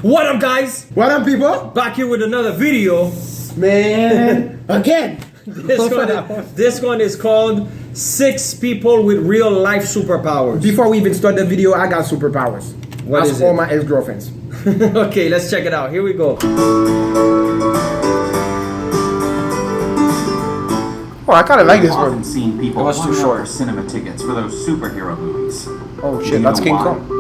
What up, guys? What up, people? Back here with another video. Man, again. This one is called 6 People with Real Life Superpowers. Before we even start the video, I got superpowers. What That's is all it? my ex-girlfriends. Okay, let's check it out. Here we go. Oh, I kind of like this I've often one. seen people It was too line up short. for cinema tickets for those superhero movies. Oh Do shit, you that's know King why? Kong.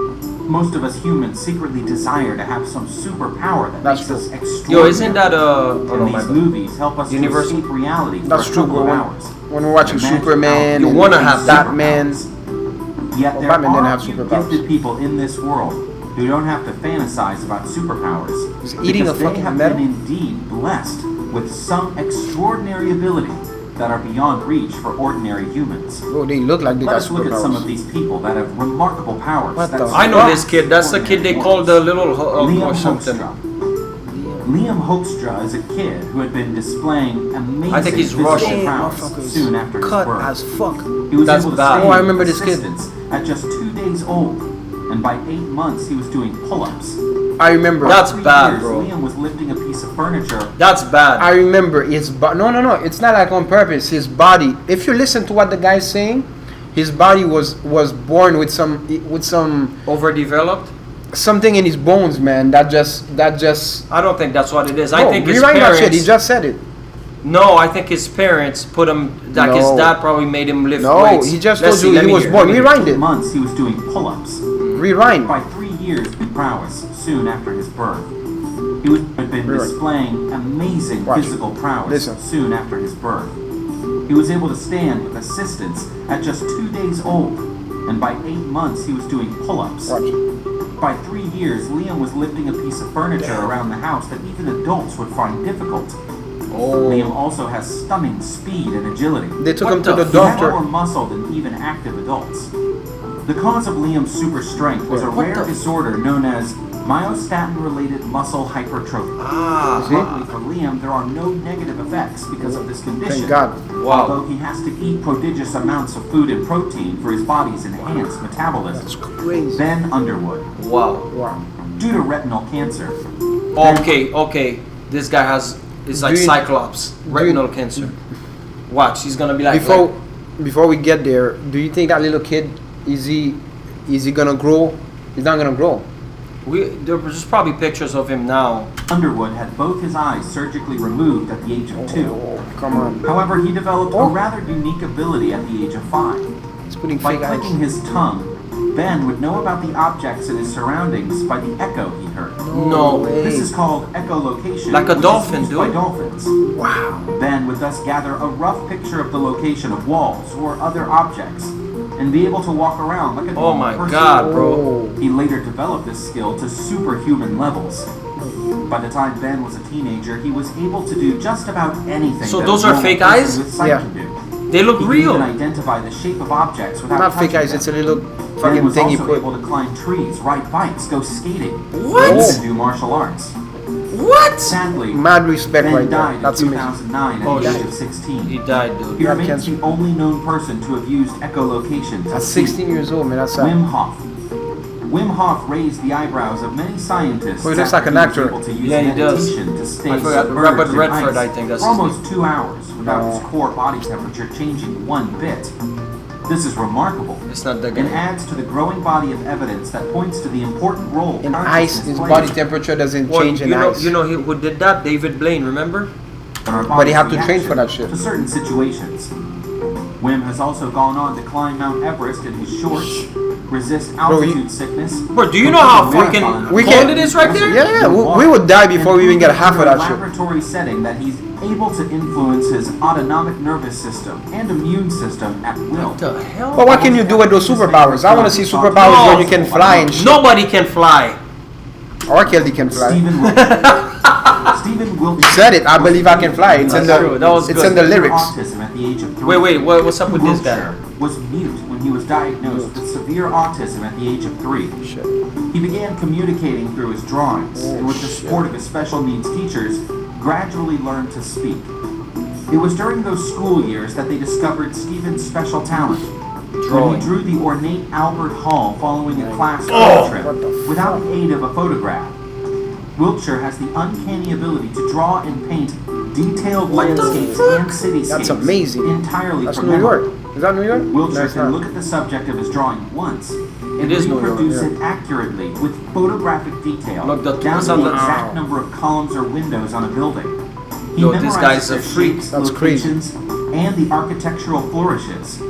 Most of us humans secretly desire to have some superpower that That's makes true. us extraordinary. Yo, isn't that And these movies help us Universal? to escape reality That's for a true, couple bro. of hours. When we're watching Imagine Superman, You and wanna have that. Batman. Yet Well, there Batman didn't are have few superpowers. gifted people in this world who don't have to fantasize about superpowers. He's eating because a fucking they have metal? been indeed blessed with some extraordinary ability that are beyond reach for ordinary humans. Bro, they look like they Let got us look at some of superpowers. these people that have remarkable powers. What that the I know surpass this kid. That's the kid they call the little Hulk Liam or something. Hoekstra. Liam Hoekstra is a kid who had been displaying amazing I think he's physical Russian. prowess Motherfucker is soon after his cut birth. as fuck. He was That's able to bad. stand Oh, I remember with this kid. assistance at just 2 days old, and by 8 months he was doing pull-ups. I remember. That's For 3 bad, years, bro. Liam was lifting a piece of furniture. That's bad. I remember his body. No. It's not like on purpose. His body. If you listen to what the guy's saying, his body was born with some Overdeveloped? something in his bones, man. That just. I don't think that's what it is. I No, think his rewrite that shit. He parents. just said it. No, I think his parents put him. Like his No. dad probably made him lift No, weights. he just Let's told you see, let he me was hear. born. By Rewind 8 it. months he was doing pull-ups. Rewind. By 3 years of prowess soon after his birth. He had been Rewind. displaying amazing Watch. physical prowess Listen. soon after his birth. He was able to stand with assistance at just 2 days old, and by 8 months he was doing pull-ups. Watch. By 3 years, Liam was lifting a piece of furniture around the house that even adults would find difficult. Liam also has stunning speed and agility. They took What him to the the He had doctor. more muscle than even active adults. The cause of Liam's super strength was a What rare the- disorder known as myostatin-related muscle hypertrophy. Ah, Luckily for Liam, there are no negative effects because of this condition. Thank God. wow. Although he has to eat prodigious amounts of food and protein for his body's enhanced metabolism. That's crazy. Ben Underwood, Wow. Wow. due to retinal cancer. Okay. This guy is like Do you- Cyclops, retinal cancer. Watch, he's gonna be like. Before we get there, do you think that little kid is he gonna grow? He's not gonna grow. There's probably pictures of him now. Underwood had both his eyes surgically removed at the age of 2. Oh, come on. However, he developed Oh. a rather unique ability at the age of 5. He's putting By fake eyes. clicking his tongue, Ben would know about the objects in his surroundings by the echo he heard. No way. This is called echolocation. Like a which is dolphin, used by dude. dolphins. Wow. Ben would thus gather a rough picture of the location of walls or other objects and be able to walk around like a Oh normal my person. God, bro. Oh. He later developed this skill to superhuman levels. By the time Ben was a teenager, he was able to do just about anything. So that those a are normal fake person eyes? with sight Yeah. can do. They look He could real. even identify the shape of objects without Not fake touching eyes. them. It's a little Ben fucking was thing he also put. able to climb trees, ride bikes, go skating, What? and even do martial arts. What? Sadly, Mad respect Ben right there. died in That's amazing. 2009 at Oh, the age shit. of 16. He died, He dude. got remains cancer. the only known person to have used echolocation to At see. 16 years old, man. That's sad. Wim Hof. Wim Hof raised the eyebrows of many scientists. Well, he looks after like an was actor. able to use Yeah, he does. meditation to stay I forgot. submerged Robert in Redford, ice I think that's for his almost 2 hours without his Oh. core body temperature changing one bit. This is remarkable. It's not that And good. adds to the growing body of evidence that points to the important role In ice, consciousness his plays body temperature doesn't Well, change in you know, ice. who did that? David Blaine, remember? in our But he body's have to train reaction for that shit. To certain situations. Wim has also gone on to climb Mount Everest in his shorts, resist altitude sickness. Bro, do you know how complete a fucking marathon, we cold can- it is right there? Yeah, we would die before we even get half of in a that shit. laboratory setting that he's able to influence his autonomic nervous system and immune system at will. What the hell? But what can you do with those superpowers? I want to see superpowers where you can fly and shit. Nobody can fly. Or Kelly can fly. Stephen Wilson. Stephen Wilson. You said it. I believe I can fly. It's in That's true. That was it's good. in the lyrics. Autism at the age of 3. Wait, what's up with this guy? Wiltshire was mute when he was diagnosed with severe autism at the age of 3. Shit. He began communicating through his drawings, and with the support of his special needs teachers, gradually learned to speak. It was during those school years that they discovered Stephen's special talent. When Drawing. he drew the ornate Albert Hall following a class Oh, trip what the without the aid of a photograph. Wiltshire has the uncanny ability to draw and paint detailed What the landscapes fuck? and cityscapes That's amazing. entirely That's from New memory. York. Is that New York? Wiltshire it's can not. look at the subject of his drawing once and It is New York, reproduce yeah. it accurately with photographic detail Look, the down tools to on the the- exact number of columns or windows on a building. He Yo, this memorizes guy's a their freak. shapes, That's crazy. locations, and the architectural flourishes.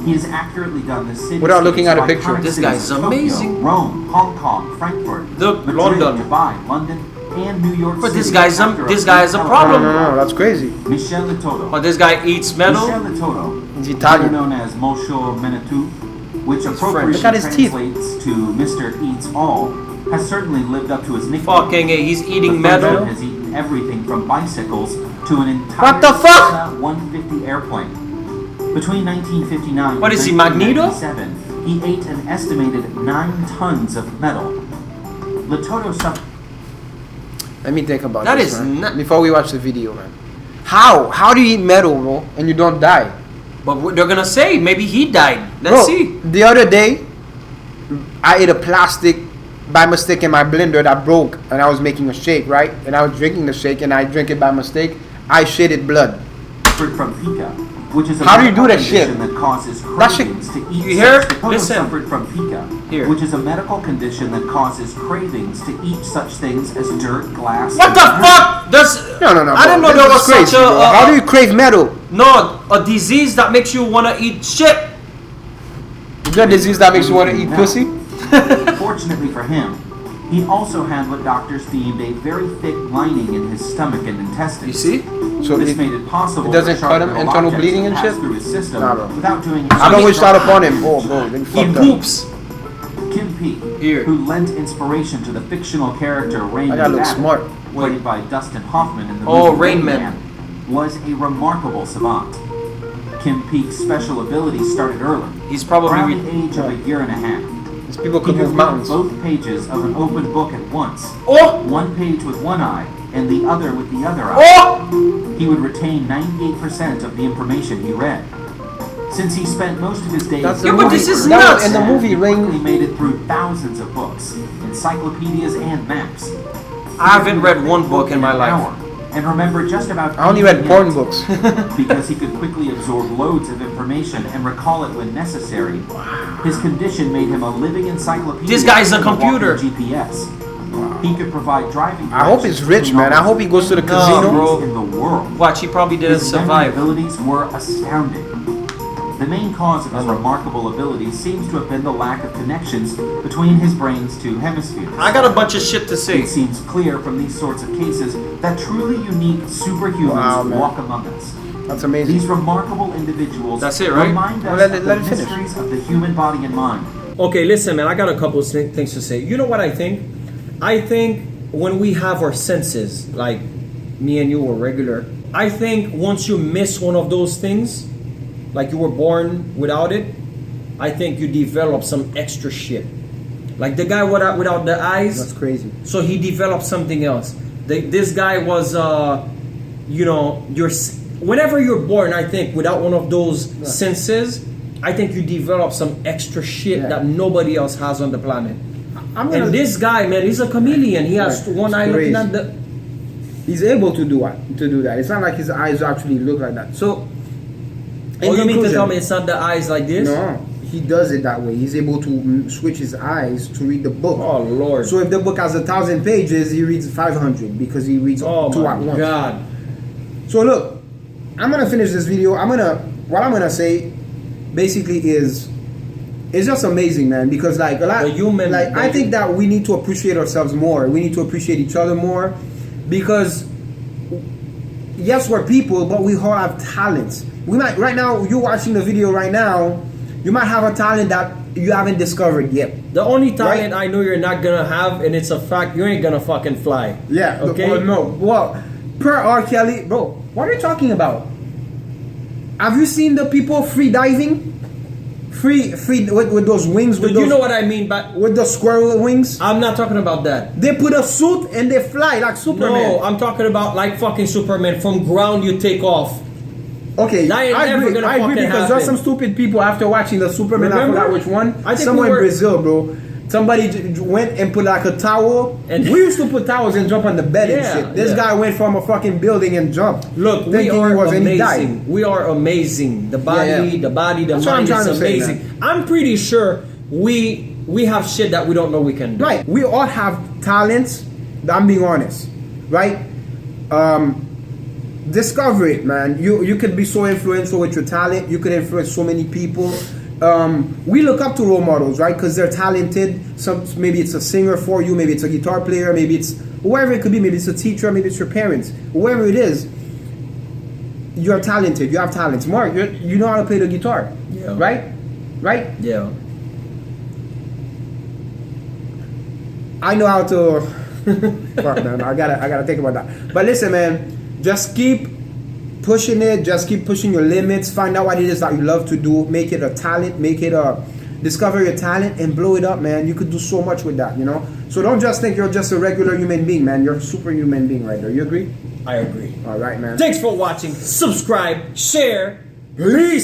He has accurately done the city Without looking at a picture. This guy's amazing. Rome, Hong Kong, Frankfurt, Look, Madrid, London. Dubai, London, and New York But City. this guy's a after this guy has a brief problem. No, that's crazy. Michel Letoto. But this guy eats metal. Michel Letoto, He's better Italian. known as Mosho Menetu, which French. appropriately Look at his teeth. translates to Mr. Eats All, has certainly lived up to his nickname. Fucking A, he's eating The Frenchman metal. has eaten everything from bicycles to an entire What the fuck? Cessna 150 airplane. Between 1959 What and is he, Magneto? 1997, he ate an estimated 9 tons of metal. Letoto suffered. Let me think about That this, is man. not- Before we watch the video, man. How do you eat metal, bro, and you don't die? But what they're gonna say, maybe he died. Bro, Let's see. the other day, I ate a plastic by mistake in my blender that broke, and I was making a shake, right? And I was drinking the shake, and I drank it by mistake. I shitted blood. from pica, which is a How do you do medical that shit? condition that causes That shit- cravings to eat. You hear? such- Letoto Listen. suffered from pica, Here. which is a medical condition that causes cravings to eat such things as dirt, glass. What and the metal. fuck? That's No. I didn't know This there is was crazy, such a bro. How do you crave metal? no a disease that makes you wanna eat shit. Is there a disease that makes you want to eat No. pussy? Fortunately for him, he also had what doctors deemed a very thick lining in his stomach and intestines. You see? So This it, made it possible. it doesn't for cut him, sharp metal internal objects bleeding to and pass shit? through his system Nah, bro. without doing. I don't wish that upon him. Oh, bro, then He fucked up. poops. Kim Peek, Here. who lent inspiration to the fictional character Rain I gotta look Man, smart. played by Dustin Hoffman in the Oh, movie Rain Rain Man. Man, was a remarkable savant. Kim Peek's special abilities started early, He's probably around the age of a year and a half. These people He could could move read mountains. both pages of an open book at once, oh one page with one eye and the other with the other eye. oh. He would retain 98% of the information he read. Since he spent most of his days That's Yeah, the but movie. this is That was nuts. in the movie he Ring. made it through thousands of books, encyclopedias, and maps. I haven't read one book in my life. And remember just about. I only read anything porn else. books. Because he could quickly absorb loads of information and recall it when necessary. His condition made him a living encyclopedia. This guy's a and walking computer. GPS. He could provide driving. I hope he's rich, directions man. I hope he goes to the between casino. bro. in the world. Watch, he probably didn't His memory survive. abilities were astounding. The main cause of his remarkable abilities seems to have been the lack of connections between his brain's two hemispheres. I got a bunch of shit to say. It seems clear from these sorts of cases that truly unique superhumans Wow, man. walk among us. That's amazing. These remarkable individuals That's it, right? remind us Well, let of it the finish. mysteries of the human body and mind. Okay, listen, man. I got a couple of things to say. You know what I think? I think when we have our senses, like me and you were regular, I think once you miss one of those things, like you were born without it, I think you develop some extra shit. Like the guy without the eyes, That's crazy. so he developed something else. This guy was, whenever you're born, I think without one of those senses, I think you develop some extra shit Yeah. that nobody else has on the planet. I'm gonna, And this guy, man, he's a chameleon. He has Right. one It's eye looking crazy. at the. he's able to do that. It's not like his eyes actually look like that. So, in Oh, you mean to conclusion- tell me it's not the eyes like this? No, he does it that way. He's able to switch his eyes to read the book. Oh Lord. So if the book has 1,000 pages, he reads 500 because he reads Oh two my at once. God. So look, I'm gonna finish this video. What I'm gonna say, basically is, it's just amazing, man. Because like a lot, The human- like I think that we need to appreciate ourselves more. We need to appreciate each other more, because yes, we're people, but we all have talents. We might right now. You're watching the video right now. You might have a talent that you haven't discovered yet. The only talent Right. I know you're not gonna have, and it's a fact, you ain't gonna fucking fly. Yeah. Okay. No. Well, per R. Kelly, bro. What are you talking about? Have you seen the people free diving? Free with those wings, But with you those, know what I mean, but with the squirrel wings? I'm not talking about that. They put a suit and they fly like Superman. No, I'm talking about like fucking Superman. From ground you take off. Okay, That ain't I never agree. gonna I agree fucking because happen. there's some stupid people after watching the Superman. Remember? I forgot which one. I think Somewhere we were- in Brazil, bro. Somebody went and put like a towel. And- We used to put towels and jump on the bed Yeah, and shit. This yeah. guy went from a fucking building and jumped. Look, we thinking are he was, and he amazing. died. We are amazing. The body, Yeah, yeah. the body, the That's what I'm mind trying is to say, amazing. I'm pretty sure we have shit that we don't know we can do. Right. We all have talents. I'm being honest. Right? Discover it, man. You could be so influential with your talent. You could influence so many people. We look up to role models, right? Because they're talented. Maybe it's a singer for you. Maybe it's a guitar player. Maybe it's whoever it could be. Maybe it's a teacher. Maybe it's your parents. Whoever it is, you're talented. You have talents. Mark, you know how to play the guitar, Yeah. right? Right? Yeah. I know how to. Fuck, man. I gotta think about that. But listen, man. Just keep pushing it. Just keep pushing your limits. Find out what it is that you love to do. Make it a talent. Make it a. Discover your talent and blow it up, man. You could do so much with that, you know. So don't just think you're just a regular human being, man. You're a superhuman being right there. You agree? I agree. All right, man. Thanks for watching. Subscribe, share. Peace.